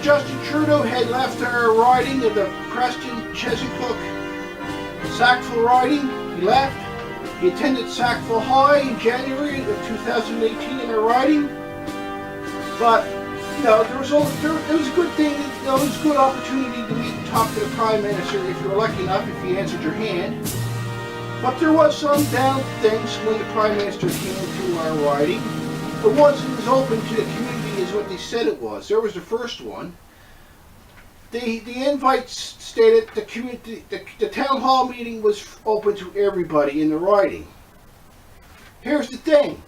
Justin Trudeau had left our riding of the Preston-Chezzetcook-Sackville riding. He left. He attended Sackville High in January of 2018 in our riding. But it was a good thing. It was a good opportunity to meet and talk to the Prime Minister if you were lucky enough, if he answered your hand. But there was some down things when the Prime Minister came to our riding. It wasn't as open to the community as what they said it was. There was the first one. The invite stated the town hall meeting was open to everybody in the riding. Here's the thing.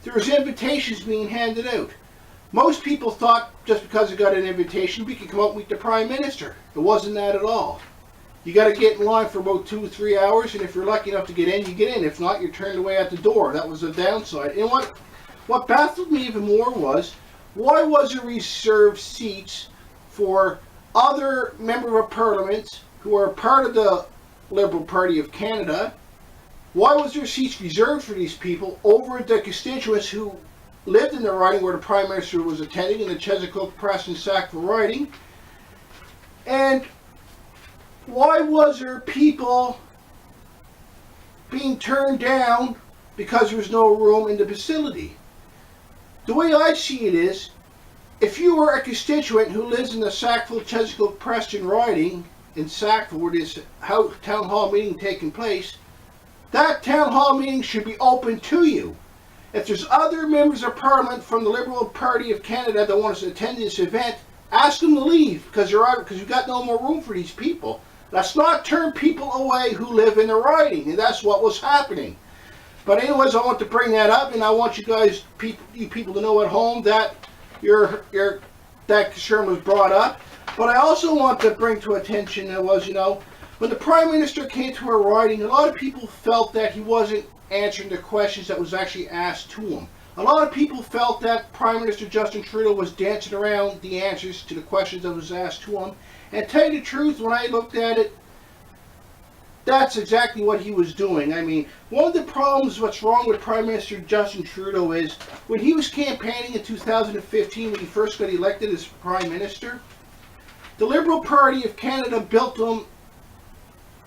There was invitations being handed out. Most people thought just because they got an invitation, we could come out and meet the Prime Minister. It wasn't that at all. You got to get in line for about 2 or 3 hours, and if you're lucky enough to get in, you get in. If not, you're turned away at the door. That was the downside. And what baffled me even more was, why was there reserved seats for other members of Parliament who are part of the Liberal Party of Canada? Why was there seats reserved for these people over the constituents who lived in the riding where the Prime Minister was attending, in the Chezzetcook-Preston Sackville riding? And why was there people being turned down because there was no room in the facility? The way I see it is, if you were a constituent who lives in the Sackville-Chezzetcook-Preston riding in Sackville, where this town hall meeting taking place, that town hall meeting should be open to you. If there's other members of Parliament from the Liberal Party of Canada that want to attend this event, ask them to leave because you've got no more room for these people. Let's not turn people away who live in the riding, and that's what was happening. But anyways, I want to bring that up, and I want you guys, you people, to know at home that that concern was brought up. But I also want to bring to attention that was, when the Prime Minister came to our riding, a lot of people felt that he wasn't answering the questions that was actually asked to him. A lot of people felt that Prime Minister Justin Trudeau was dancing around the answers to the questions that was asked to him. And to tell you the truth, when I looked at it, that's exactly what he was doing. I mean, one of the problems, what's wrong with Prime Minister Justin Trudeau is, when he was campaigning in 2015, when he first got elected as Prime Minister, the Liberal Party of Canada built him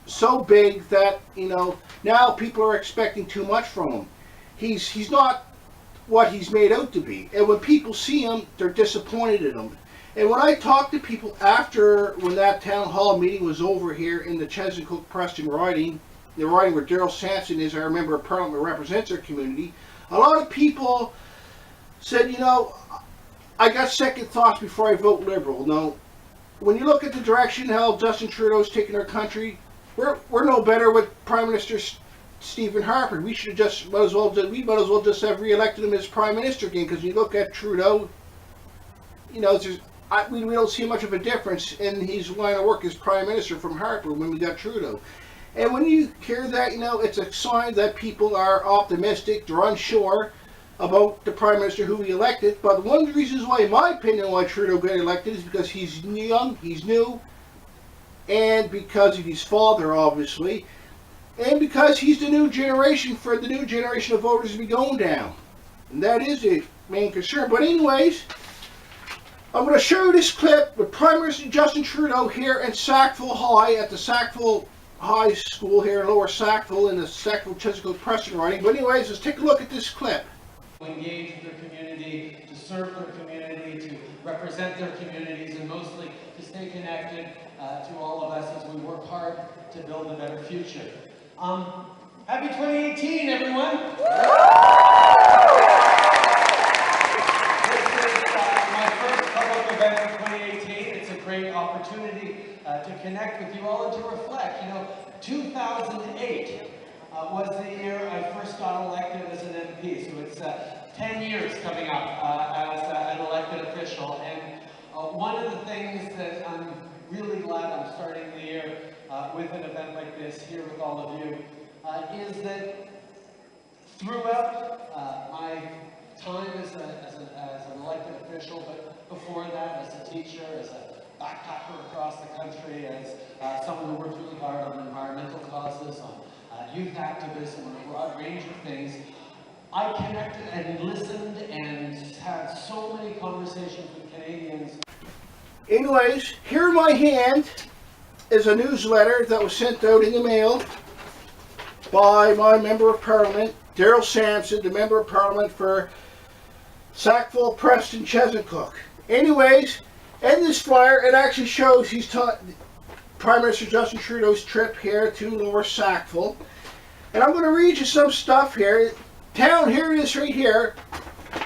so big that, now people are expecting too much from him. He's not what he's made out to be. And when people see him, they're disappointed in him. And when I talked to people when that town hall meeting was over here in the Chezzetcook-Preston riding, the riding where Daryl Sampson is our member of Parliament, represents our community, a lot of people said, I got second thoughts before I vote Liberal. Now, when you look at the direction how Justin Trudeau's taken our country, we're no better with Prime Minister Stephen Harper. We should just might as well just have re-elected him as Prime Minister again, because when you look at Trudeau, we don't see much of a difference in his line of work as Prime Minister from Harper when we got Trudeau. And when you hear that, it's a sign that people are optimistic, they're unsure about the Prime Minister who we elected. But one of the reasons why, in my opinion, why Trudeau got elected is because he's young, he's new, and because of his father, obviously, and because he's the new generation for the new generation of voters to be going down. And that is the main concern. But anyways, I'm going to show you this clip with Prime Minister Justin Trudeau here in Sackville High, at the Sackville High School here in Lower Sackville in the Sackville-Chezzetcook-Preston riding. But anyways, let's take a look at this clip. Engage with their community, to serve their community, to represent their communities, and mostly to stay connected to all of us as we work hard to build a better future. Happy 2018, everyone! My first public event for 2018. It's a great opportunity to connect with you all and to reflect. 2008 was the year I first got elected as an MP, so it's 10 years coming up as an elected official. And one of the things that I'm really glad I'm starting the year with an event like this here with all of you is that throughout my time as an elected official, but before that as a teacher, as a backpacker across the country, as someone who worked really hard on environmental causes, on youth activism, on a broad range of things, I connected and listened and had so many conversations with Canadians. Anyways, here in my hand is a newsletter that was sent out in the mail by my Member of Parliament, Daryl Sampson, the Member of Parliament for Sackville-Preston, Chezzetcook. Anyways, in this flyer, it actually shows Prime Minister Justin Trudeau's trip here to Lower Sackville. And I'm going to read you some stuff here. Town, here it is right here.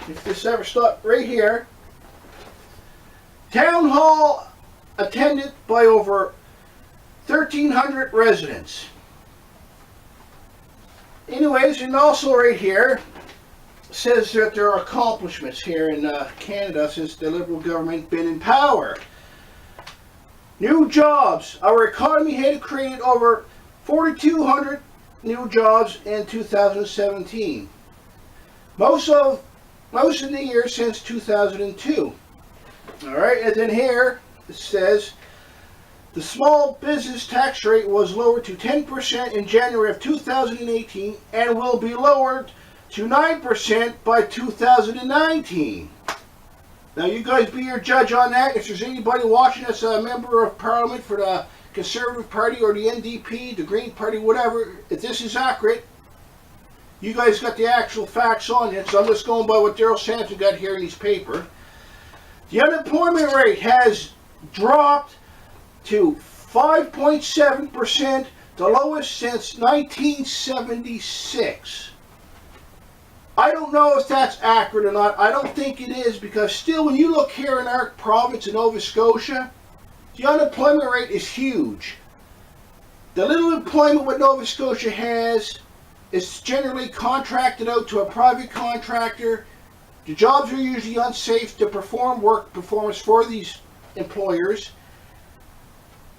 If this ever stopped, right here. Town hall attended by over 1,300 residents. Anyways, and also right here says that there are accomplishments here in Canada since the Liberal government been in power. New jobs. Our economy had created over 4,200 new jobs in 2017. Most in the year since 2002. Alright, and then here it says the small business tax rate was lowered to 10% in January of 2018 and will be lowered to 9% by 2019. Now you guys be your judge on that. If there's anybody watching that's a member of Parliament for the Conservative Party or the NDP, the Green Party, whatever, if this is accurate, you guys got the actual facts on it, so I'm just going by what Daryl Sampson got here in his paper. The unemployment rate has dropped to 5.7%, the lowest since 1976. I don't know if that's accurate or not. I don't think it is, because still when you look here in our province in Nova Scotia, the unemployment rate is huge. The little employment what Nova Scotia has is generally contracted out to a private contractor. The jobs are usually unsafe to perform work performance for these employers.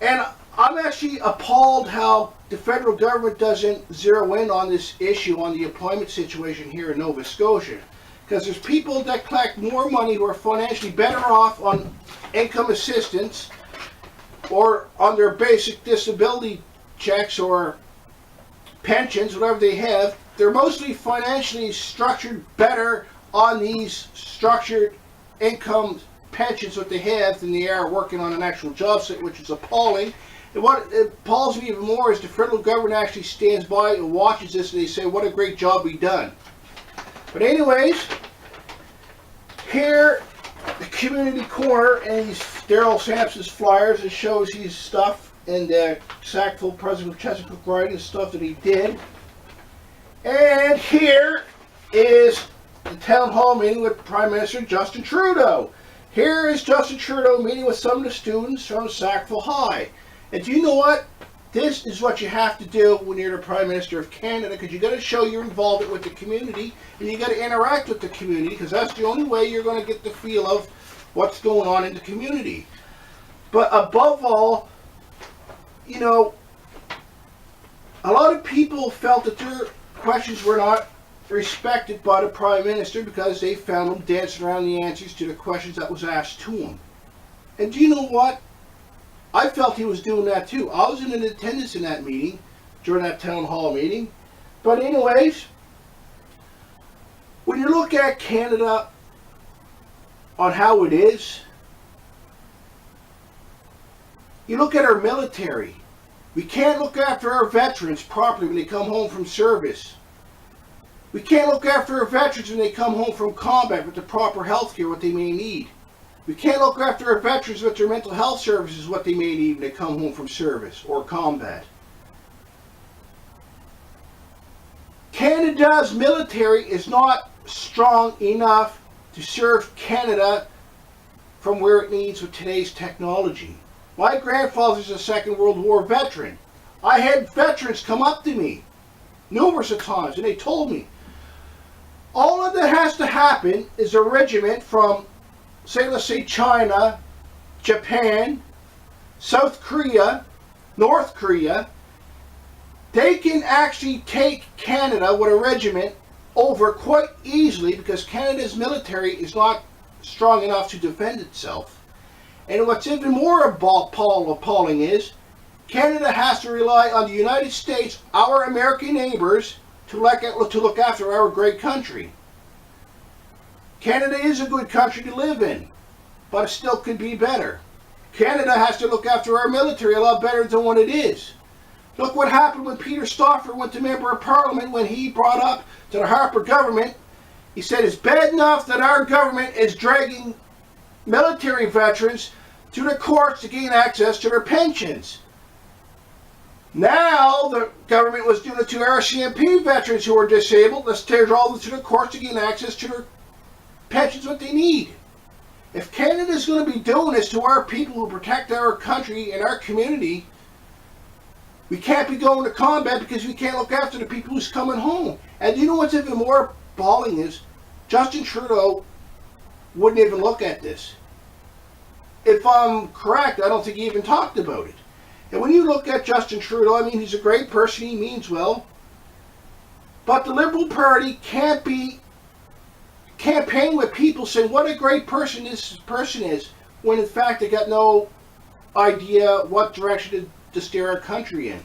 And I'm actually appalled how the federal government doesn't zero in on this issue on the employment situation here in Nova Scotia. Because there's people that collect more money who are financially better off on income assistance or on their basic disability checks or pensions, whatever they have. They're mostly financially structured better on these structured income pensions that they have than they are working on an actual job site, which is appalling. And what appalls me even more is the federal government actually stands by and watches this and they say, what a great job we done. But anyways, here, the community corner, and these Daryl Sampson's flyers, it shows his stuff in the Sackville-Chezzetcook riding, stuff that he did. And here is the town hall meeting with Prime Minister Justin Trudeau. Here is Justin Trudeau meeting with some of the students from Sackville High. And do you know what? This is what you have to do when you're the Prime Minister of Canada, because you got to show your involvement with the community and you got to interact with the community, because that's the only way you're going to get the feel of what's going on in the community. But above all, you know, a lot of people felt that their questions were not respected by the Prime Minister because they found him dancing around the answers to the questions that was asked to him. And do you know what? I felt he was doing that too. I was in attendance in that meeting, during that town hall meeting. But anyways, when you look at Canada on how it is, you look at our military. We can't look after our veterans properly when they come home from service. We can't look after our veterans when they come home from combat with the proper health care, what they may need. We can't look after our veterans with their mental health services, what they may need when they come home from service or combat. Canada's military is not strong enough to serve Canada from where it needs with today's technology. My grandfather's a Second World War veteran. I had veterans come up to me numerous of times and they told me, all of that has to happen is a regiment from, say, let's say China, Japan, South Korea, North Korea, they can actually take Canada with a regiment over quite easily because Canada's military is not strong enough to defend itself. And what's even more appalling is Canada has to rely on the United States, our American neighbors, to look after our great country. Canada is a good country to live in, but it still could be better. Canada has to look after our military a lot better than what it is. Look what happened when Peter Stauffer went to Member of Parliament when he brought up to the Harper government. He said it's bad enough that our government is dragging military veterans to the courts to gain access to their pensions. Now the government was doing it to RCMP veterans who are disabled. Let's draw them to the courts to gain access to their pensions, what they need. If Canada is going to be doing this to our people who protect our country and our community, we can't be going to combat because we can't look after the people who's coming home. And you know what's even more appalling is Justin Trudeau wouldn't even look at this. If I'm correct, I don't think he even talked about it. And when you look at Justin Trudeau, I mean, he's a great person, he means well. But the Liberal Party can't be campaigning with people saying what a great person this person is, when in fact they got no idea what direction to steer our country in.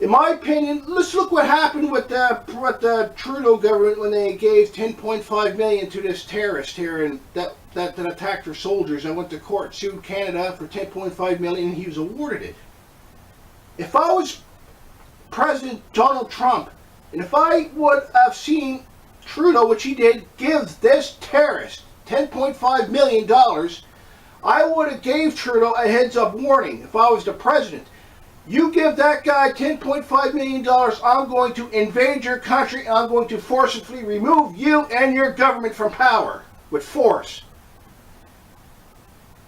In my opinion, let's look what happened with the Trudeau government when they gave $10.5 million to this terrorist here and that attacked our soldiers. I went to court, sued Canada for $10.5 million, and he was awarded it. If I was President Donald Trump, and if I would have seen Trudeau, which he did, give this terrorist $10.5 million, I would have gave Trudeau a heads-up warning if I was the president. You give that guy $10.5 million, I'm going to invade your country and I'm going to forcibly remove you and your government from power with force.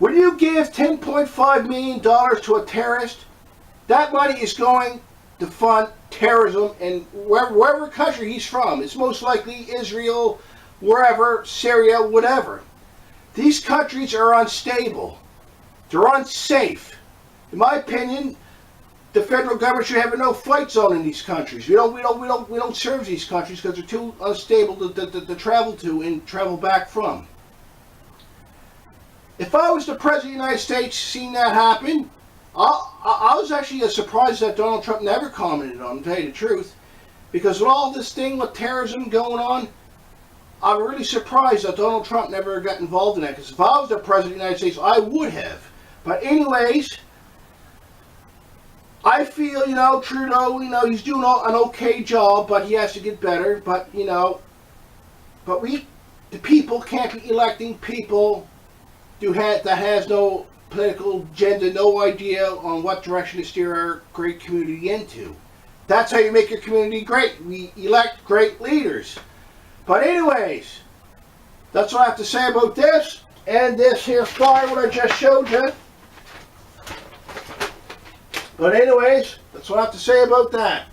When you give $10.5 million to a terrorist, that money is going to fund terrorism in wherever country he's from. It's most likely Israel, wherever, Syria, whatever. These countries are unstable. They're unsafe. In my opinion, the federal government should have a no-flight zone in these countries. We don't serve these countries because they're too unstable to travel to and travel back from. If I was the President of the United States seeing that happen, I was actually surprised that Donald Trump never commented on it, to tell you the truth. Because with all this thing with terrorism going on, I'm really surprised that Donald Trump never got involved in that. Because if I was the President of the United States, I would have. But anyways, I feel, Trudeau, he's doing an okay job, but he has to get better. But, but the people can't be electing people that has no political agenda, no idea on what direction to steer our great community into. That's how you make your community great. We elect great leaders. But anyways, that's what I have to say about this. And this here flyer, what I just showed you. But anyways, that's what I have to say about that.